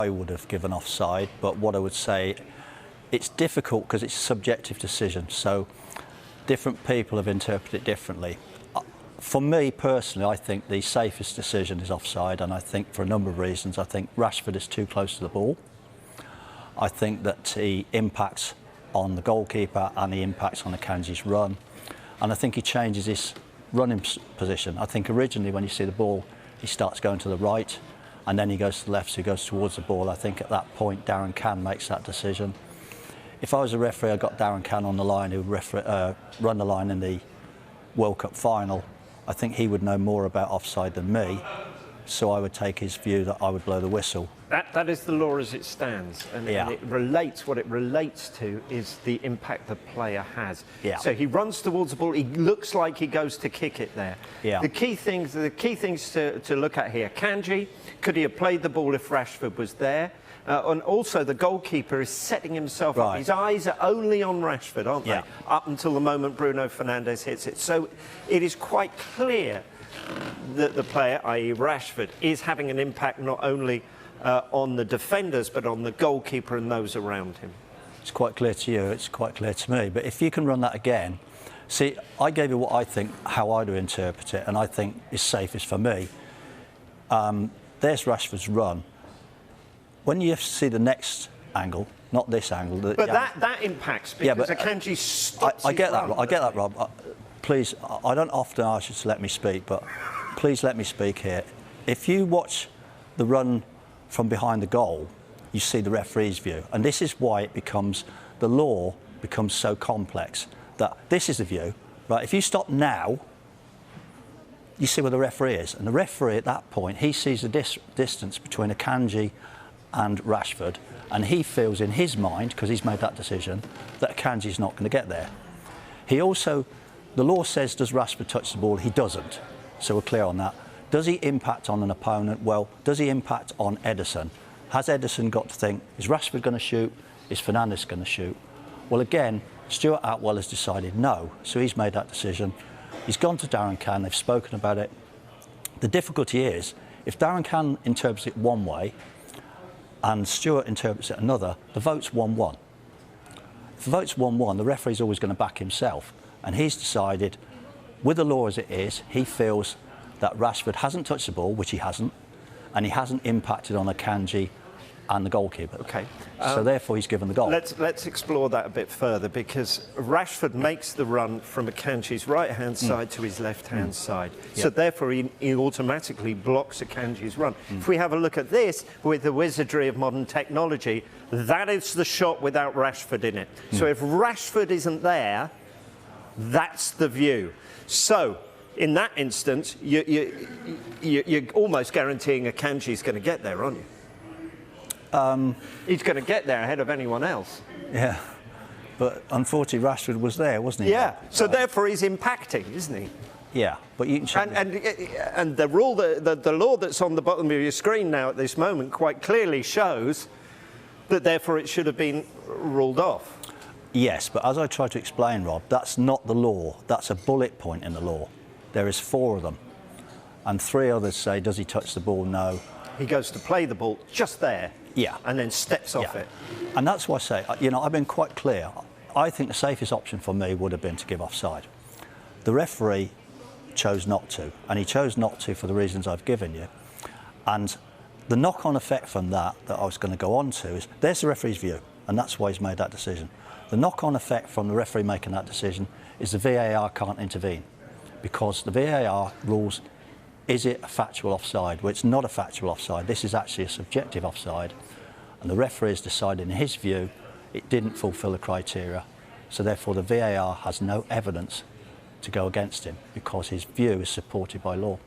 I would have given offside, but what I would say, it's difficult because it's a subjective decision, so different people have interpreted it differently. For me personally, I think the safest decision is offside, and I think for a number of reasons. I think Rashford is too close to the ball. I think that he impacts on the goalkeeper and he impacts on Akanji's run, and I think he changes his running position. I think originally when you see the ball, he starts going to the right, and then he goes to the left, so he goes towards the ball. I think at that point Darren Cann makes that decision. If I was a referee, I got Darren Cann on the line, who run the line in the World Cup final. I think he would know more about offside than me, so I would take his view that I would blow the whistle. That is the law as it stands, and it relates. What it relates to is the impact the player has. Yeah. So he runs towards the ball. He looks like he goes to kick it there. Yeah. The key things to look at here. Akanji, could he have played the ball if Rashford was there? And also the goalkeeper is setting himself up. His eyes are only on Rashford, aren't they? Up until the moment Bruno Fernandes hits it. So it is quite clear that the player, i.e. Rashford, is having an impact not only on the defenders but on the goalkeeper and those around him. It's quite clear to you, it's quite clear to me. But if you can run that again, see, I gave you what I think, how I do interpret it, and I think is safest for me. There's Rashford's run. When you see the next angle, not this angle. But that impacts because Akanji stops. I get that. I get that, Rob. Please, I don't often ask you to let me speak, but please let me speak here. If you watch the run from behind the goal, you see the referee's view, and this is why it becomes, the law becomes so complex. That this is the view, right? If you stop now, you see where the referee is, and the referee at that point, he sees the distance between Akanji and Rashford, and he feels in his mind, because he's made that decision, that Akanji's not going to get there. He also, the law says, does Rashford touch the ball? He doesn't, so we're clear on that. Does he impact on an opponent? Well, does he impact on Ederson? Has Ederson got to think, is Rashford going to shoot? Is Fernandes going to shoot? Well, again, Stuart Atwell has decided no, so he's made that decision. He's gone to Darren Cann, they've spoken about it. The difficulty is, if Darren Cann interprets it one way, and Stuart interprets it another, the vote's 1-1. If the vote's 1-1, the referee's always going to back himself. And he's decided, with the law as it is, he feels that Rashford hasn't touched the ball, which he hasn't, and he hasn't impacted on Akanji and the goalkeeper. Okay. So therefore he's given the goal. Let's explore that a bit further, because Rashford makes the run from Akanji's right-hand side to his left-hand side. So therefore he automatically blocks Akanji's run. If we have a look at this with the wizardry of modern technology, that is the shot without Rashford in it. So if Rashford isn't there, that's the view. So in that instance, you're almost guaranteeing Akanji's going to get there, aren't you? He's going to get there ahead of anyone else. Yeah, but unfortunately Rashford was there, wasn't he? Yeah, so therefore he's impacting, isn't he? Yeah, but you can check. And the rule, the law that's on the bottom of your screen now at this moment quite clearly shows that therefore it should have been ruled off. Yes, but as I tried to explain, Rob, that's not the law. That's a bullet point in the law. There is 4 of them, and 3 others say, does he touch the ball? No. He goes to play the ball just there. Yeah. And then steps off it. And that's why I say, you know, I've been quite clear. I think the safest option for me would have been to give offside. The referee chose not to, and he chose not to for the reasons I've given you. And the knock-on effect from that I was going to go on to is, there's the referee's view, and that's why he's made that decision. The knock-on effect from the referee making that decision is the VAR can't intervene, because the VAR rules, is it a factual offside? Well, it's not a factual offside. This is actually a subjective offside. And the referee has decided, in his view, it didn't fulfil the criteria. So therefore, the VAR has no evidence to go against him, because his view is supported by law.